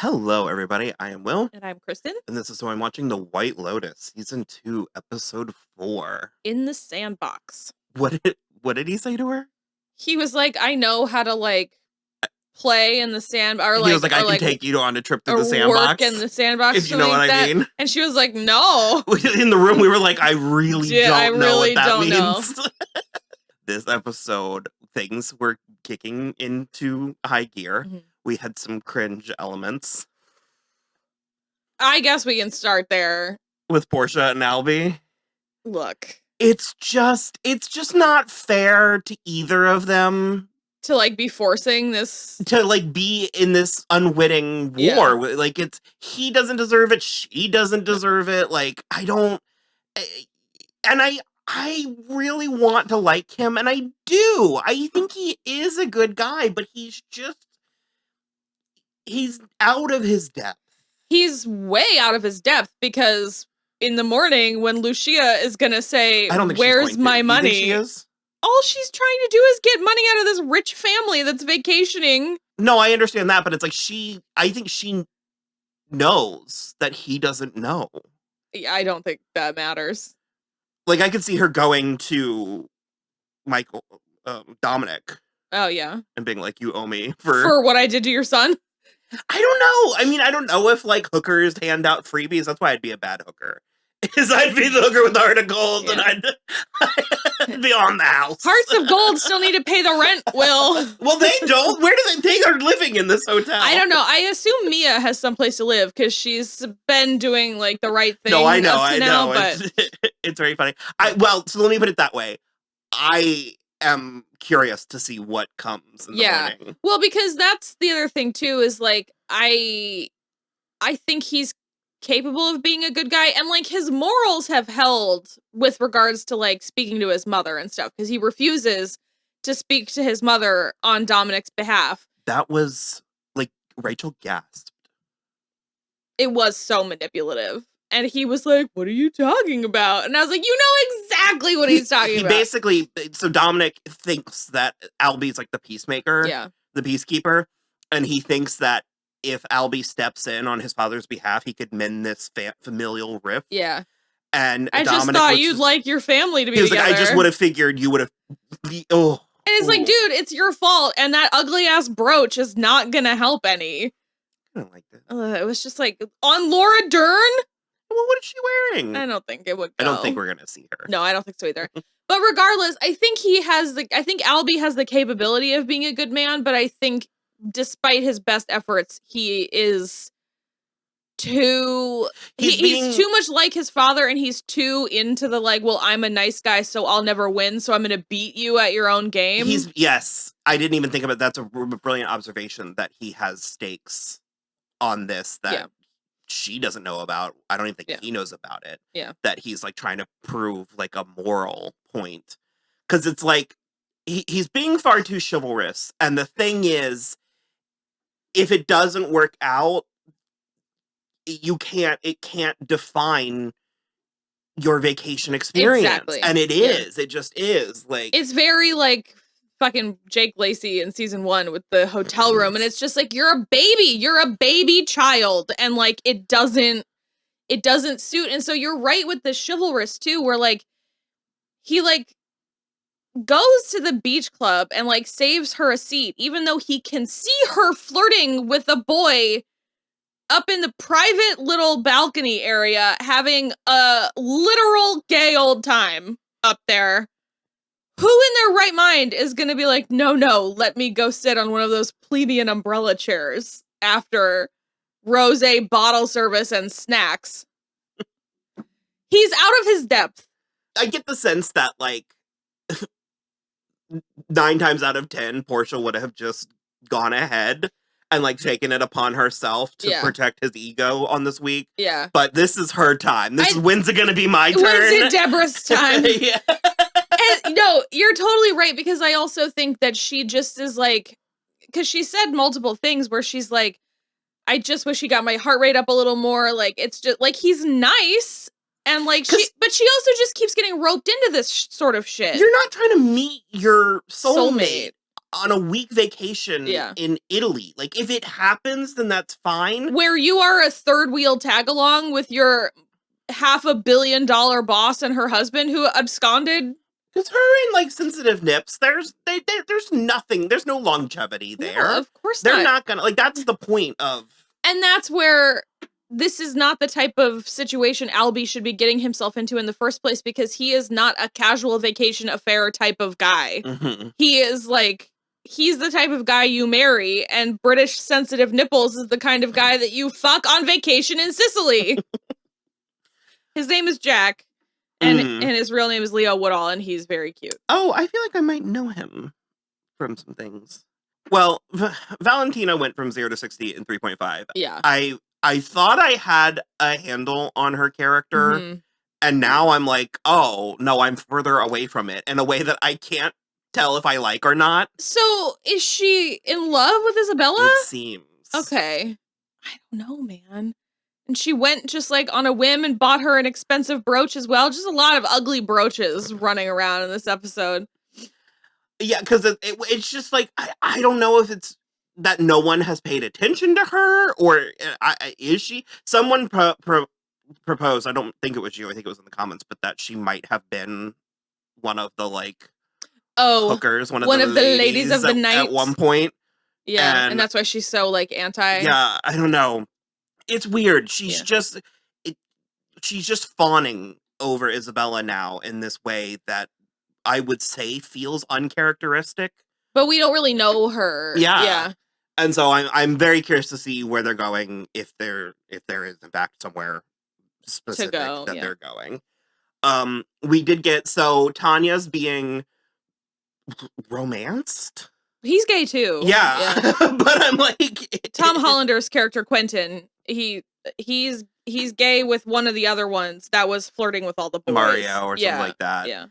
Hello, everybody. I am Will. And I'm Kristen. And this is So I'm watching The White Lotus, Season 2, Episode 4. In the Sandbox. What did he say to her? He was like, I know how to, play in the sand. Or, he was like, I can take you on a trip through the sandbox. Work in the sandbox. If you know what I mean. And she was like, no. In the room, we were like, I really don't know what that means. Know. This episode, things were kicking into high gear. Mm-hmm. We had some cringe elements. I guess we can start there. With Porsha and Alby. Look. It's just not fair to either of them. To, be forcing this. To, be in this unwitting war. Yeah. He doesn't deserve it. She doesn't deserve it. I don't. And I really want to like him, and I do. I think he is a good guy, but he's out of his depth. He's way out of his depth because in the morning when Lucia is going to say, where's my money? She is? All she's trying to do is get money out of this rich family that's vacationing. No, I understand that, but it's I think she knows that he doesn't know. Yeah, I don't think that matters. I could see her going to Dominic. Oh, yeah. And being like, you owe me for what I did to your son? I don't know. I mean, I don't know if, hookers hand out freebies. That's why I'd be a bad hooker. I'd be the hooker with the heart of gold, and I'd be on the house. Hearts of gold still need to pay the rent, Will. Well, they don't. Where do they are living in this hotel? I don't know. I assume Mia has someplace to live, because she's been doing, the right thing. No, I know. Now, but... It's very funny. So let me put it that way. I am curious to see what comes in the morning. Well, because that's the other thing, too, is, I think he's capable of being a good guy, and his morals have held with regards to speaking to his mother and stuff, because he refuses to speak to his mother on Dominic's behalf. That was Rachel gasped. It was so manipulative, and he was like, what are you talking about? And I was like, you know exactly what he's talking about. Basically, so Dominic thinks that Alby's the peacemaker, the peacekeeper, and he thinks that if Alby steps in on his father's behalf, he could mend this familial rift. Yeah. And I just thought you'd like your family to be together. I just would have figured you would have... Oh. And it's dude, it's your fault, and that ugly-ass brooch is not gonna help any. I don't like that. It was just on Laura Dern? Well, what is she wearing? I don't think it would go. I don't think we're gonna see her. No, I don't think so either. But regardless, I think I think Alby has the capability of being a good man, but I think despite his best efforts, he is he's too much like his father, and he's too into the well, I'm a nice guy, so I'll never win, so I'm gonna beat you at your own game. Yes, I didn't even think about it. That's a brilliant observation, that he has stakes on this that she doesn't know about. I don't even think he knows about it. Yeah. That he's trying to prove a moral point. Because it's he's being far too chivalrous, and the thing is, if it doesn't work out, it can't define your vacation experience. Exactly. And it is. It just is. It's very fucking Jake Lacey in season 1 with the hotel room, and it's just you're a baby child, and it doesn't suit. And so you're right with the chivalrous too, where he goes to the beach club and saves her a seat, even though he can see her flirting with a boy up in the private little balcony area, having a literal gay old time up there. Who in their right mind is going to be no, let me go sit on one of those plebeian umbrella chairs after rosé bottle service and snacks? He's out of his depth. I get the sense that 9 times out of 10, Porsha would have just gone ahead and taken it upon herself to protect his ego on this week. Yeah. But this is her time. When's it going to be my turn? When's it Deborah's time? Yeah. And no, you're totally right, because I also think that she just is because she said multiple things where she's I just wish he got my heart rate up a little more. It's just he's nice. And but she also just keeps getting roped into this sort of shit. You're not trying to meet your soulmate. on a week vacation Yeah. in Italy. Like, if it happens, then that's fine. Where you are a third wheel tag along with your $500 million boss and her husband who absconded. Because her and, like, sensitive nips, there's nothing, there's no longevity there. No, of course They're not gonna, like, that's the point of... And that's where this is not the type of situation Alby should be getting himself into in the first place, because he is not a casual vacation affair type of guy. Mm-hmm. He is like, he's the type of guy you marry, and British sensitive nipples is the kind of guy that you fuck on vacation in Sicily. His name is Jack, and his real name is Leo Woodall, and he's very cute. Oh, I feel like I might know him from some things. Well, Valentina went from 0 to 60 in 3.5. Yeah. I thought I had a handle on her character, and now I'm like, oh, no, I'm further away from it in a way that I can't tell if I like or not. So, is she in love with Isabella? It seems. Okay. I don't know, man. And she went just like on a whim and bought her an expensive brooch as well. Just a lot of ugly brooches running around in this episode. Yeah, because it's just like, I don't know if it's that no one has paid attention to her, or is she? Someone proposed, I don't think it was you, I think it was in the comments, but that she might have been one of the, like, hookers, one of the ladies of the night at one point. Yeah, and that's why she's so, like, anti. Yeah, I don't know. It's weird. She's just fawning over Isabella now in this way that I would say feels uncharacteristic. But we don't really know her. Yeah. And so I'm very curious to see where they're going, if there is in fact somewhere specific they're going. We did get, so Tanya's being romanced. He's gay too. Yeah. But I'm like, Tom Hollander's character Quentin, he's gay with one of the other ones that was flirting with all the boys. Mario or something like that. Yeah.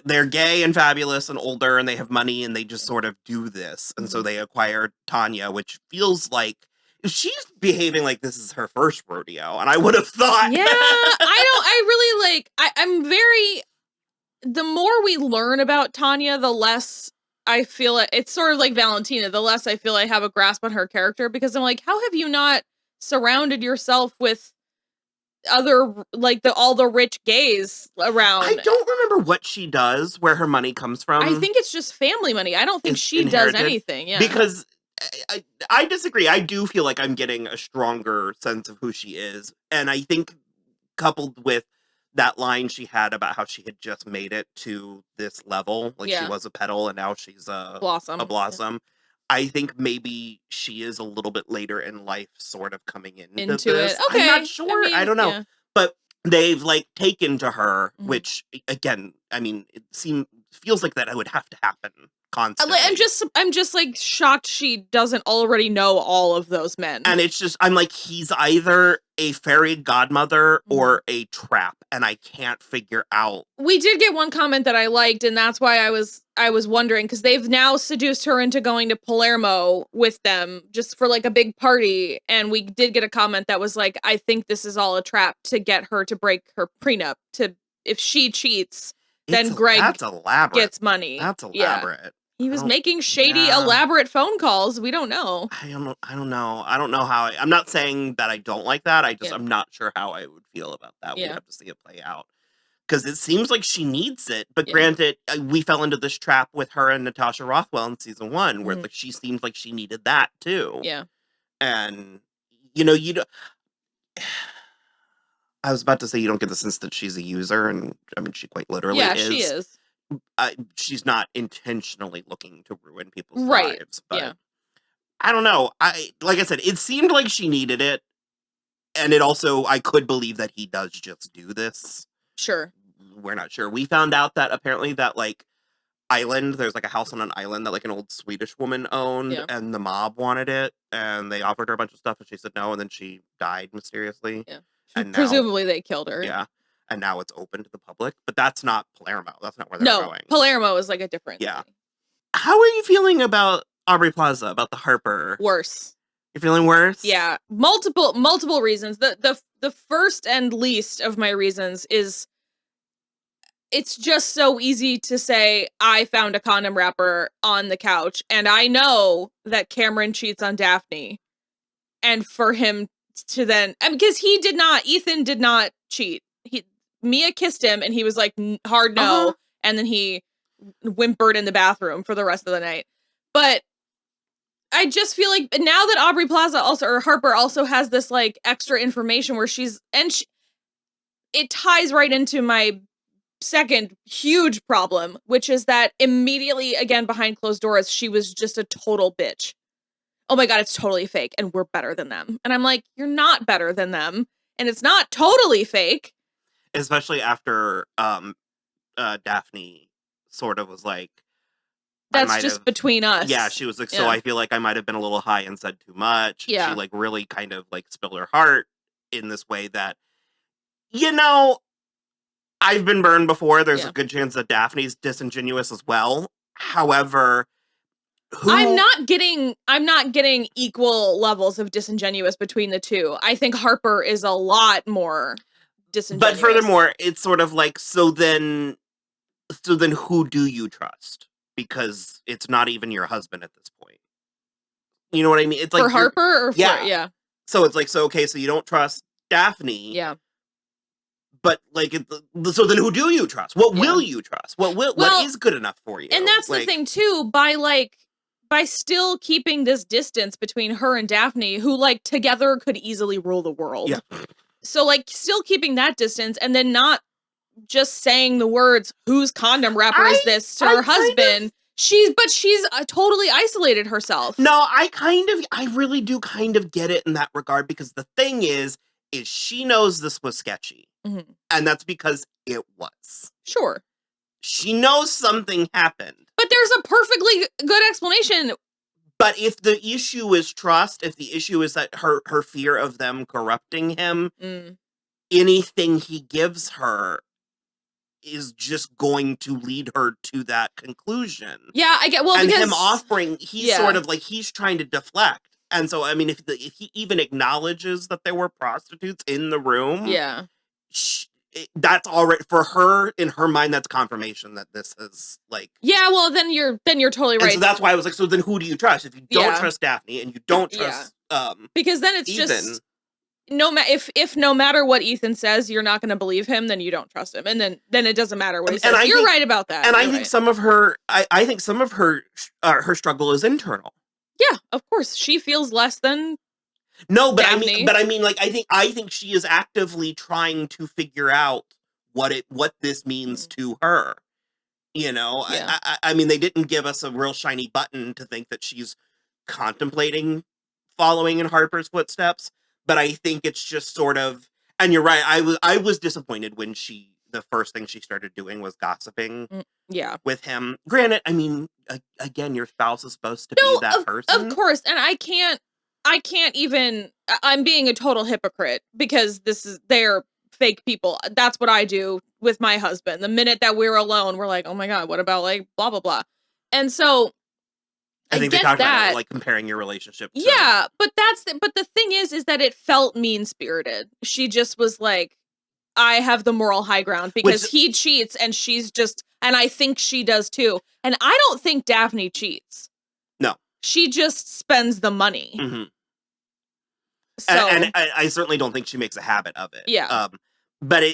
They're gay and fabulous and older, and they have money, and they just sort of do this. And so they acquire Tanya, which feels like she's behaving like this is her first rodeo. And I would have thought. Yeah, I'm very, the more we learn about Tanya, the less I feel it's sort of like Valentina, the less I feel I have a grasp on her character, because I'm like, how have you not surrounded yourself with other, like, all the rich gays around? I don't remember what she does, where her money comes from. I think it's just family money. I don't think she does anything. Yeah. Because I disagree. I do feel like I'm getting a stronger sense of who she is. And I think coupled with that line she had about how she had just made it to this level, like she was a petal and now she's a blossom. Yeah. I think maybe she is a little bit later in life sort of coming into this. It. Okay. I'm not sure. I don't know. Yeah. But they've, like, taken to her, which, again, I mean, it feels like that would have to happen constantly. I'm just like shocked she doesn't already know all of those men. And it's just, I'm like, he's either a fairy godmother or a trap, and I can't figure out. We did get one comment that I liked, and that's why I was wondering, because they've now seduced her into going to Palermo with them just for, like, a big party, and we did get a comment that was like, I think this is all a trap to get her to break her prenup, if she cheats, then Greg gets money. That's elaborate. Yeah. He was making shady, elaborate phone calls. We don't know. I don't know. I don't know how. I'm not saying that I don't like that. I'm not sure how I would feel about that. Yeah. We have to see it play out. Because it seems like she needs it. But granted, we fell into this trap with her and Natasha Rothwell in season 1, where like she seemed like she needed that too. Yeah. And, you know, I was about to say you don't get the sense that she's a user, and I mean, she quite literally is. Yeah, she is. She's not intentionally looking to ruin people's lives, but I don't know. Like I said, it seemed like she needed it, and it also, I could believe that he does just do this. Sure. We're not sure. We found out that apparently that, like, island, there's like a house on an island that, like, an old Swedish woman owned, and the mob wanted it, and they offered her a bunch of stuff, and she said no, and then she died mysteriously. Yeah. And presumably they killed her. Yeah. And now it's open to the public, but that's not Palermo. That's not where they're going. Palermo is like a different thing. How are you feeling about Aubrey Plaza, about the Harper? Worse. You're feeling worse? Yeah. Multiple reasons. The first and least of my reasons is it's just so easy to say, I found a condom wrapper on the couch, and I know that Cameron cheats on Daphne. And for him to then, because Ethan did not cheat. Mia kissed him, and he was like, hard no. And then he whimpered in the bathroom for the rest of the night. But I just feel like now that Aubrey Plaza or Harper also has this like extra information where it ties right into my second huge problem, which is that immediately, again, behind closed doors, she was just a total bitch. Oh my God, it's totally fake and we're better than them. And I'm like, you're not better than them. And it's not totally fake. Especially after Daphne sort of was like, that's just between us. Yeah, she was like, so I feel like I might have been a little high and said too much. Yeah. She like really kind of like spilled her heart in this way that, you know, I've been burned before. There's a good chance that Daphne's disingenuous as well. However, I'm not getting equal levels of disingenuous between the two. I think Harper is a lot more disingenuous. But furthermore, it's sort of like, so then who do you trust? Because it's not even your husband at this point. You know what I mean? It's like for Harper or for yeah. So it's like, so okay, so you don't trust Daphne. Yeah. But like, so then who do you trust? What will you trust? What is good enough for you? And that's the thing too. By still keeping this distance between her and Daphne, who like together could easily rule the world. Yeah. So like still keeping that distance and then not just saying the words, whose condom wrapper is this to her husband. She's totally isolated herself. No, I really do kind of get it in that regard, because the thing is she knows this was sketchy. Mm-hmm. And that's because it was. Sure. She knows something happened. But there's a perfectly good explanation. But if the issue is trust, if the issue is that her fear of them corrupting him, anything he gives her is just going to lead her to that conclusion. Yeah, I get, well, and because him offering, he's sort of like, he's trying to deflect. And so, I mean, if he even acknowledges that there were prostitutes in the room, that's already, for her, in her mind, that's confirmation that this is like. Yeah, well, then you're totally right. And so that's why I was like, so then who do you trust? If you don't trust Daphne and you don't trust because then it's Ethan, just if no matter what Ethan says, you're not going to believe him, then you don't trust him, and then it doesn't matter what he says. You're right about that. And I think some of her, I think some of her struggle is internal. Yeah, of course, she feels less than. No, but Daphne. I mean, like, I think she is actively trying to figure out what this means to her. You know, I mean, they didn't give us a real shiny button to think that she's contemplating following in Harper's footsteps. But I think it's just sort of, and you're right. I was disappointed when the first thing she started doing was gossiping. With him. Granted, I mean, again, your spouse is supposed to be that person. Of course, and I can't even. I'm being a total hypocrite because they're fake people. That's what I do with my husband. The minute that we're alone, we're like, oh my God, what about like blah blah blah, and so. I think they talked about like comparing your relationship to... Yeah, but the thing is that it felt mean-spirited. She just was like, I have the moral high ground because he cheats and she's just, and I think she does too. And I don't think Daphne cheats. No. She just spends the money. Mm-hmm. So, and I certainly don't think she makes a habit of it. Yeah. But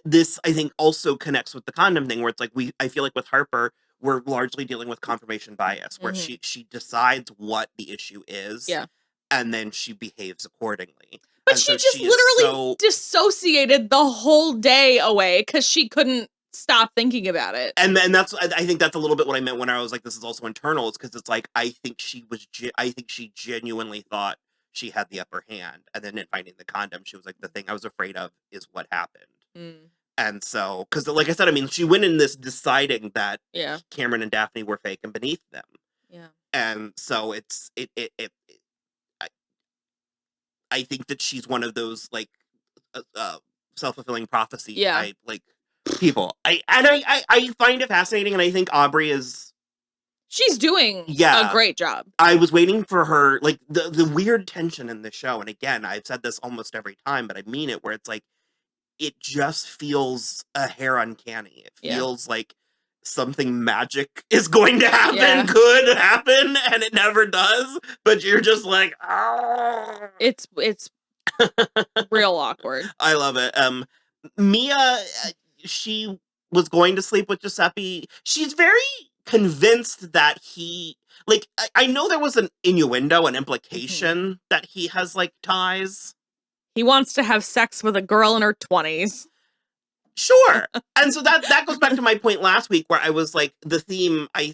this, I think, also connects with the condom thing, where it's like, I feel like with Harper, we're largely dealing with confirmation bias, where she decides what the issue is, and then she behaves accordingly. But she just literally dissociated the whole day away because she couldn't stop thinking about it. And that's, I think that's a little bit what I meant when I was like, this is also internal. It's because it's like, I think she genuinely thought she had the upper hand, and then in finding the condom, she was like, the thing I was afraid of is what happened. And so, because like I said, I mean, she went in this deciding that Cameron and Daphne were fake and beneath them. Yeah. And so I think that she's one of those like self-fulfilling prophecy type like people. I find it fascinating, and I think Aubrey is. She's doing a great job. I was waiting for her, like the weird tension in the show, and again, I've said this almost every time, but I mean it, where it's like, it just feels a hair uncanny. It feels like something magic is going to happen, could happen, and it never does. But you're just like, oh. It's real awkward. I love it. Mia, she was going to sleep with Giuseppe. She's very convinced that he, like, I know there was an innuendo, an implication that he has, like, ties. He wants to have sex with a girl in her 20s. Sure. And so that goes back to my point last week where I was like, the theme, I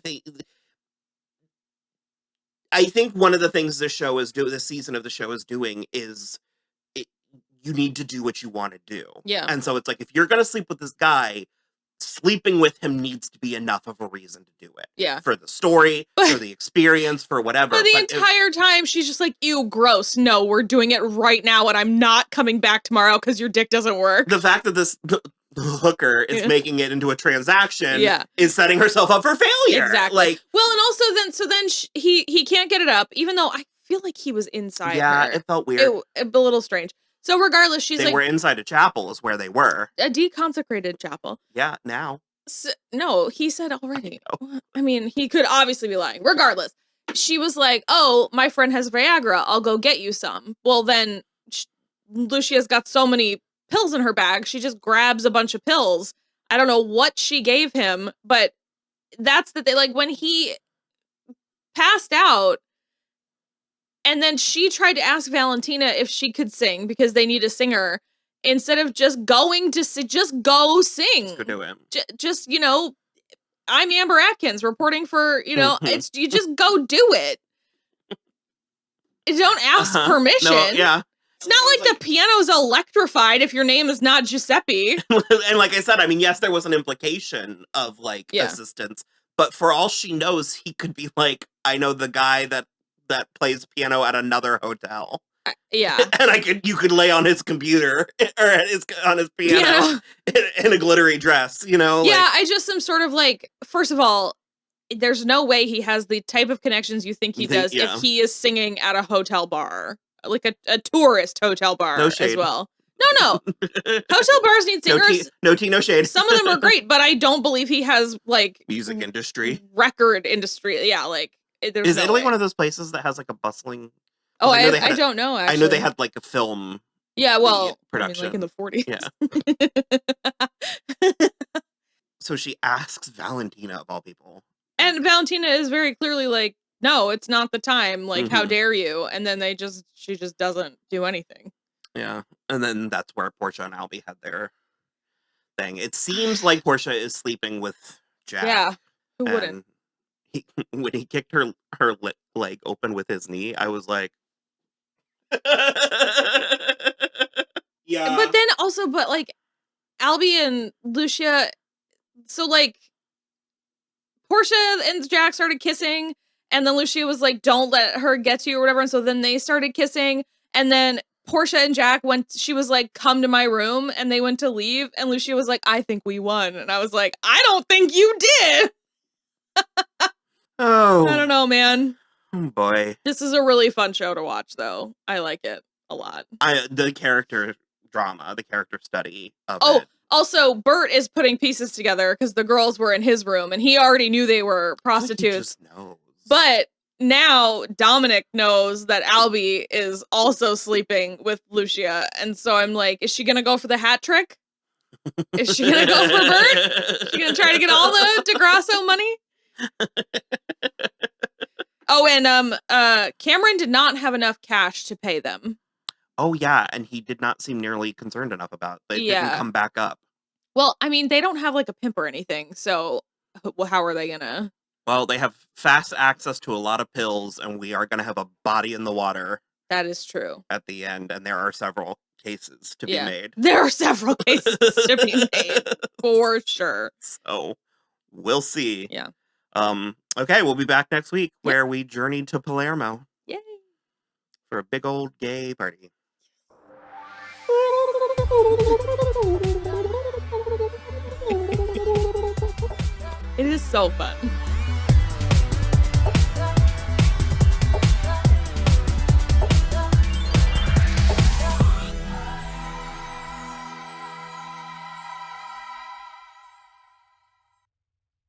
think one of the things this season of the show is doing is you need to do what you want to do. Yeah. And so it's like, if you're going to sleep with this guy, sleeping with him needs to be enough of a reason to do it. Yeah. For the story, for the experience, for whatever. But the entire time, she's just like, ew, gross. No, we're doing it right now, and I'm not coming back tomorrow because your dick doesn't work. The fact that this hooker is making it into a transaction is setting herself up for failure. Exactly. Like, well, and also then he can't get it up, even though I feel like he was inside her. It felt weird. A little strange. So regardless, she's they were inside a chapel is where they were. A deconsecrated chapel. Yeah, now. So, no, he said already. I mean, he could obviously be lying. Regardless, she was like, oh, my friend has Viagra. I'll go get you some. Well, then Lucia's got so many pills in her bag. She just grabs a bunch of pills. I don't know what she gave him, but that's the thing. Like, when he passed out, and then she tried to ask Valentina if she could sing because they need a singer. Instead of just going to just go sing. Just go do it. Just, I'm Amber Atkins reporting for, it's you just go do it. Don't ask permission. No, yeah. It's not like the piano's electrified if your name is not Giuseppe. And like I said, I mean, yes, there was an implication of like assistance, but for all she knows, he could be like, I know the guy that plays piano at another hotel. Yeah. And you could lay on his computer or on his piano in a glittery dress, Yeah, I just am sort of like, first of all, there's no way he has the type of connections you think he does if he is singing at a hotel bar, like a tourist hotel bar as well. No. Hotel bars need singers. No tea, no shade. Some of them are great, but I don't believe he has like music industry, record industry. Yeah, like is Italy one of those places that has like a bustling? Oh, I don't know. Actually. I know they had like a film. Yeah, well, production like in the 40s. Yeah. So she asks Valentina of all people, and Valentina is very clearly like, "No, it's not the time. Like, how dare you?" And then she just doesn't do anything. Yeah, and then that's where Porsha and Alby had their thing. It seems like Porsha is sleeping with Jack. Yeah, who wouldn't? When he kicked her leg open with his knee, I was like, yeah. But then also, like, Alby and Lucia, so like, Porsha and Jack started kissing, and then Lucia was like, "Don't let her get to you," or whatever. And so then they started kissing, and then Porsha and Jack she was like, "Come to my room," and they went to leave, and Lucia was like, "I think we won," and I was like, "I don't think you did." Oh, I don't know, man. Oh boy, this is a really fun show to watch, though. I like it a lot. The character drama, the character study of it. Also, Bert is putting pieces together because the girls were in his room, and he already knew they were prostitutes. He just knows. But now Dominic knows that Alby is also sleeping with Lucia, and so I'm like, is she gonna go for the hat trick? Is she gonna go for Bert? Is she gonna try to get all the DeGrasso money? Oh, and Cameron did not have enough cash to pay them. Oh yeah, and he did not seem nearly concerned enough about it. They didn't come back up. Well, I mean, they don't have like a pimp or anything, so how are they gonna? Well, they have fast access to a lot of pills, and we are gonna have a body in the water. That is true. At the end, and there are several cases to be made. There are several cases to be made, for sure. So, we'll see. Yeah. Okay, we'll be back next week where we journeyed to Palermo. Yay. For a big old gay party. It is so fun.